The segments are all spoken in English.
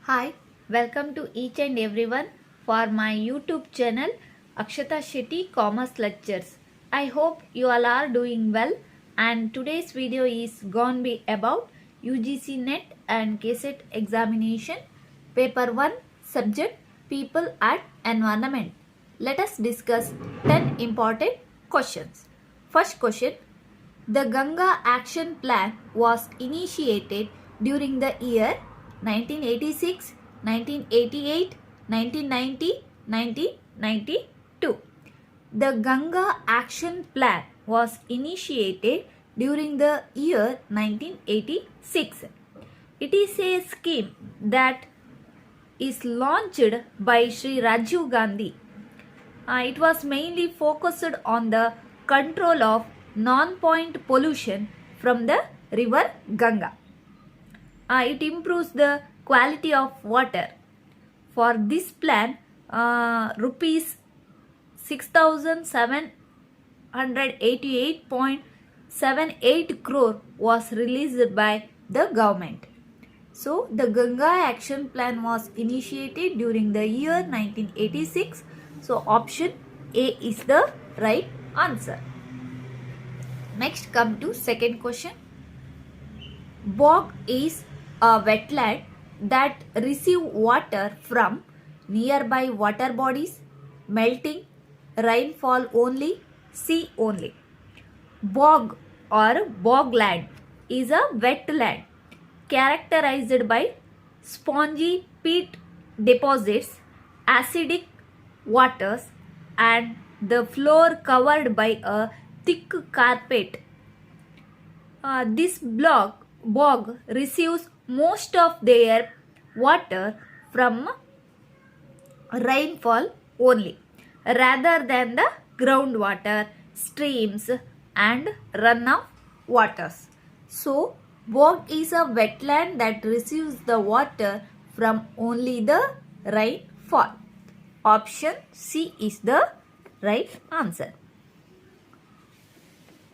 Hi, welcome to each and everyone for my YouTube channel Akshata Shetty Commerce Lectures. I hope you all are doing well, and today's video is going to be about UGC NET and kset examination paper 1 subject People and Environment. Let us discuss 10 important questions. First question: the Ganga Action Plan was initiated during the year 1986, 1988, 1990, 1992. The Ganga Action Plan was initiated during the year 1986. It is a scheme that is launched by Sri Rajiv Gandhi. It was mainly focused on the control of non-point pollution from the river Ganga. It improves the quality of water. For this plan, rupees 6,788.78 crore was released by the government. So, the Ganga Action Plan was initiated during the year 1986. So, option A is the right answer. Next, come to second question. Bog is a wetland that receive water from nearby water bodies, melting, rainfall only, sea only. Bog or bogland is a wetland characterized by spongy peat deposits, acidic waters, and the floor covered by a thick carpet. This bog receives most of their water from rainfall only, rather than the groundwater, streams, and runoff waters. So, bog is a wetland that receives the water from only the rainfall. Option C is the right answer.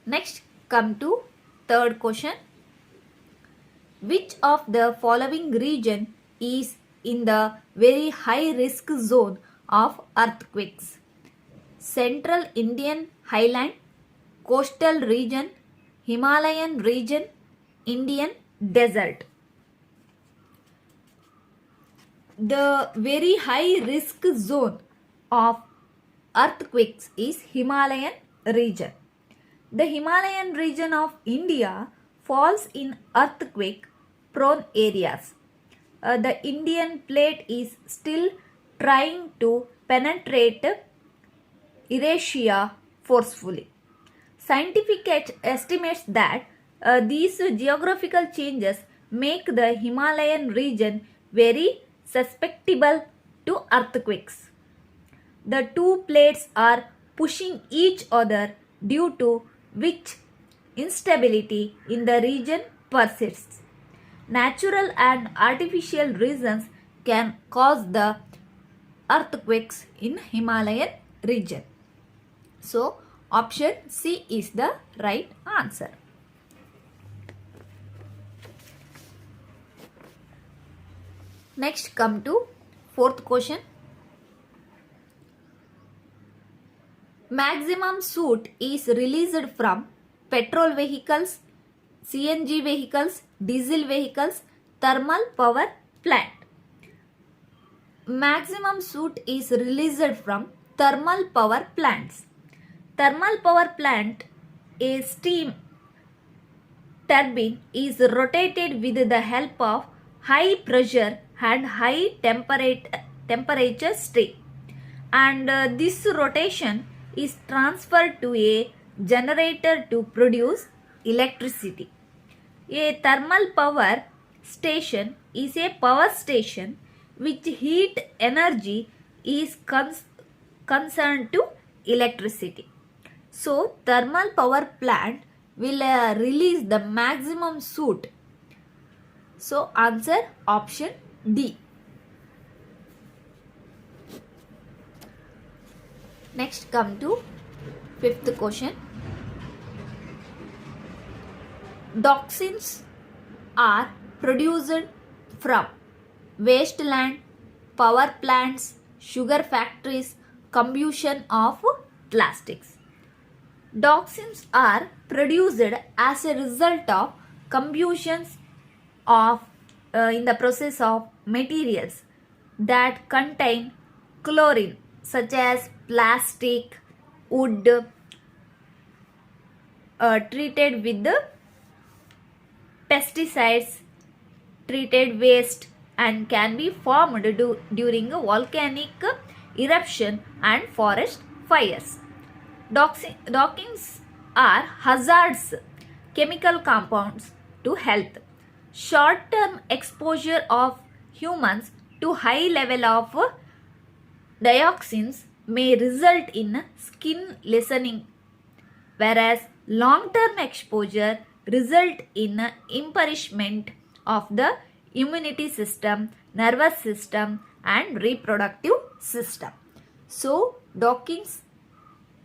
Next, come to third question. Which of the following region is in the very high risk zone of earthquakes? Central Indian Highland, Coastal region, Himalayan region, Indian desert. The very high risk zone of earthquakes is Himalayan region. The Himalayan region of India falls in earthquake prone areas. The Indian plate is still trying to penetrate Eurasia forcefully. Scientific estimates that these geographical changes make the Himalayan region very susceptible to earthquakes. The two plates are pushing each other, due to which instability in the region persists. Natural and artificial reasons can cause the earthquakes in Himalayan region. So, option C is the right answer. Next, come to fourth question. Maximum soot is released from petrol vehicles, CNG vehicles, diesel vehicles, thermal power plant. Maximum soot is released from thermal power plants. Thermal power plant, a steam turbine, is rotated with the help of high pressure and high temperature stream, and this rotation is transferred to a generator to produce electricity. A thermal power station is a power station which heat energy is concerned to electricity. So, thermal power plant will release the maximum soot. So, answer option D. Next, come to fifth question. Dioxins are produced from wasteland, power plants, sugar factories, combustion of plastics. Dioxins are produced as a result of combustions of in the process of materials that contain chlorine, such as plastic, wood, treated with the pesticides, treated waste, and can be formed during a volcanic eruption and forest fires. Dioxins are hazardous chemical compounds to health. Short-term exposure of humans to high level of dioxins may result in skin lessening, whereas long-term exposure result in impoverishment of the immunity system, nervous system, and reproductive system. So, dioxins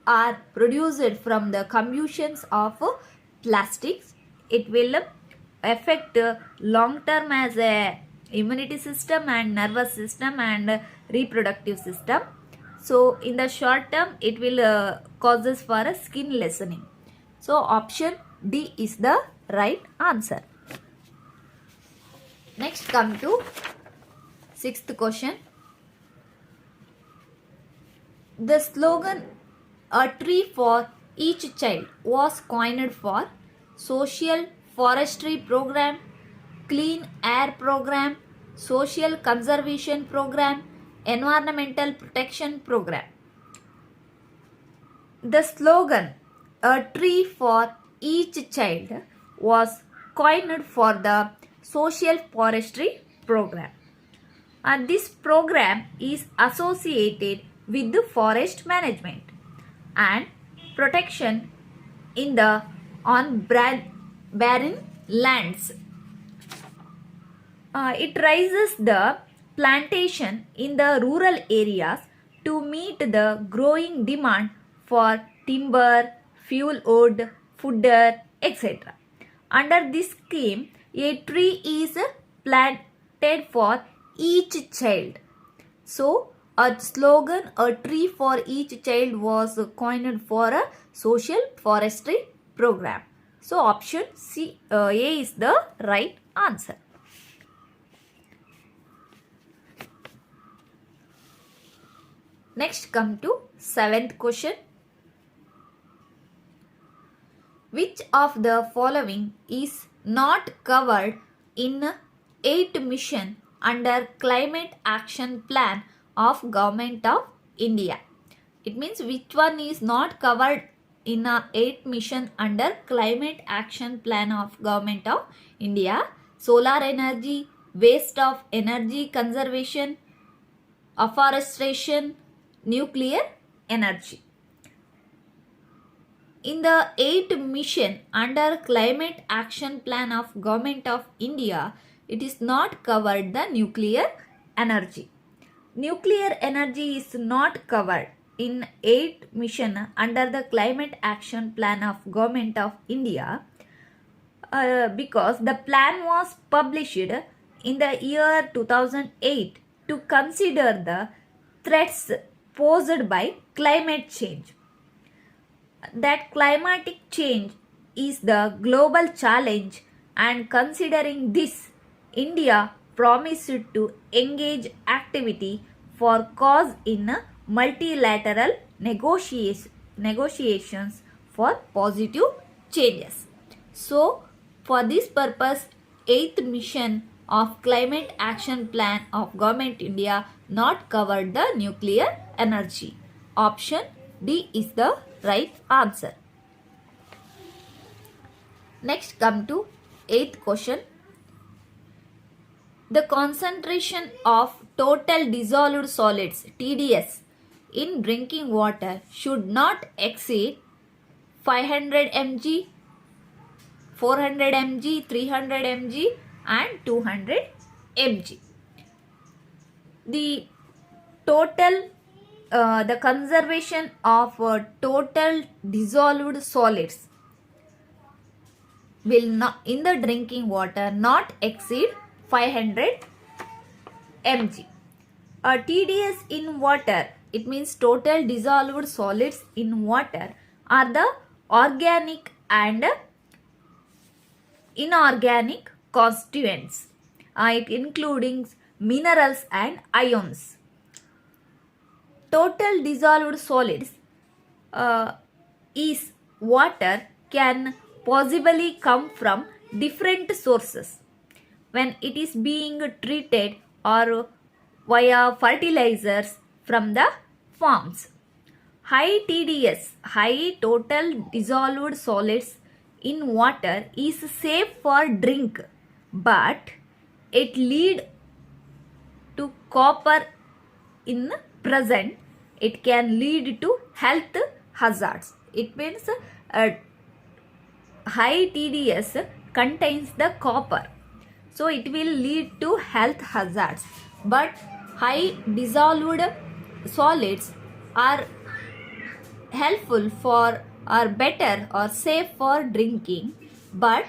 are produced from the combustions of plastics. It will affect long term as a immunity system and nervous system and reproductive system. So in the short term it will causes for a skin lessening. So option D is the right answer. Next come to sixth question. The slogan "A tree for each child" was coined for social forestry program, clean air program, social conservation program, environmental protection program. The slogan "A tree for each child" was coined for the social forestry program. And this program is associated with the forest management and protection in the on barren lands. It raises the plantation in the rural areas to meet the growing demand for timber, fuel wood, fodder, etc. Under this scheme, a tree is planted for each child. So, a slogan "A tree for each child" was coined for a social forestry program. So, option C, A is the right answer. Next come to seventh question. Which of the following is not covered in 8th mission under Climate Action Plan of Government of India? It means which one is not covered in a 8th mission under Climate Action Plan of Government of India? Solar energy, waste of energy conservation, afforestation, nuclear energy. In the 8th mission under Climate Action Plan of Government of India, it is not covered the nuclear energy. Nuclear energy is not covered in 8th mission under the Climate Action Plan of Government of India because the plan was published in the year 2008 to consider the threats posed by climate change. That climatic change is the global challenge, and considering this, India promised to engage activity for cause in multilateral negotiations for positive changes. So, for this purpose, 8th mission of Climate Action Plan of Government India not covered the nuclear energy. Option D is the right answer. Next come to 8th question. The concentration of total dissolved solids TDS in drinking water should not exceed 500 mg, 400 mg, 300 mg and 200 mg. The total the conservation of total dissolved solids will not in the drinking water not exceed 500 mg. TDS in water, it means total dissolved solids in water, are the organic and inorganic constituents. It including minerals and ions. Total dissolved solids is water can possibly come from different sources when it is being treated or via fertilizers from the farms. High TDS, high total dissolved solids in water, is safe for drink, but it lead to copper in present. It can lead to health hazards. It means high TDS contains the copper, so it will lead to health hazards. But high dissolved solids are helpful for or better or safe for drinking, but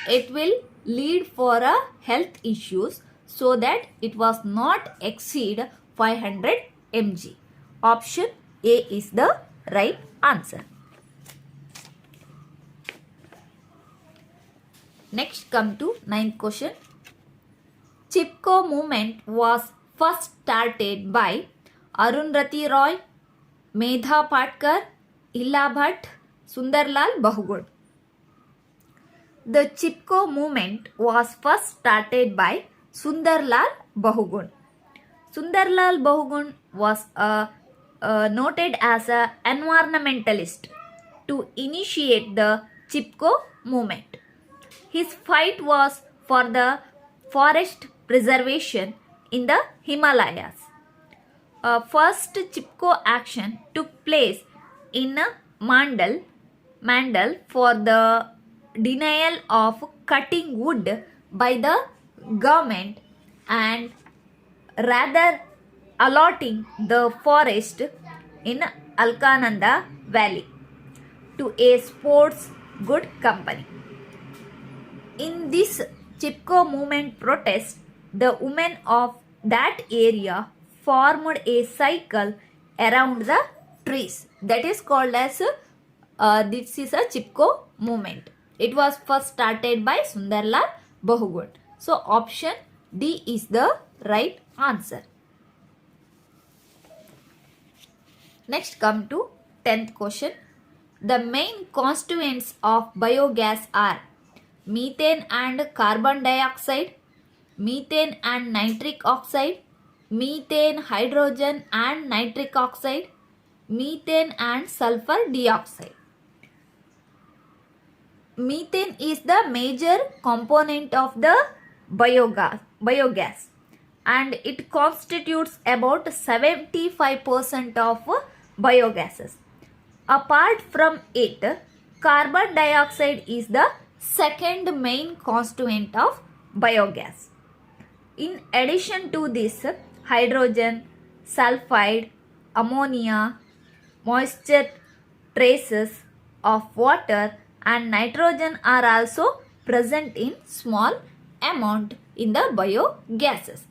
it will lead for a health issues, so that it was not exceed 500 mg. Option A is the right answer. Next come to 9th question. Chipko movement was first started by Arundhati Roy, Medha Patkar, Illa Bhatt, Sundarlal Bahugun. The Chipko movement was first started by Sundarlal Bahugun. Sundarlal Bahugun was noted as an environmentalist to initiate the Chipko movement. His fight was for the forest preservation in the Himalayas. First Chipko action took place in Mandal for the denial of cutting wood by the government and rather allotting the forest in Alkananda Valley to a sports good company. In this Chipko movement protest, the women of that area formed a cycle around the trees. That is called as this is a Chipko movement. It was first started by Sundarlal Bahugun. So option D is the right answer. Next come to 10th question. The main constituents of biogas are methane and carbon dioxide, methane and nitric oxide, methane, hydrogen and nitric oxide, methane and sulfur dioxide. Methane is the major component of the biogas and it constitutes about 75% of biogases. Apart from it, carbon dioxide is the second main constituent of biogas. In addition to this, hydrogen, sulfide, ammonia, moisture traces of water and nitrogen are also present in small amount in the biogases.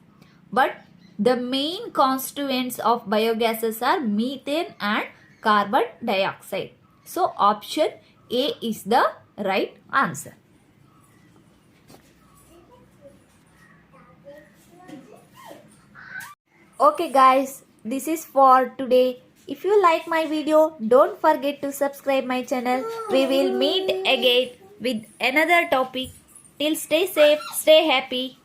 But the main constituents of biogases are methane and carbon dioxide. So option A is the right answer. Okay guys, this is for today. If you like my video, don't forget to subscribe my channel. We will meet again with another topic. Till stay safe, stay happy.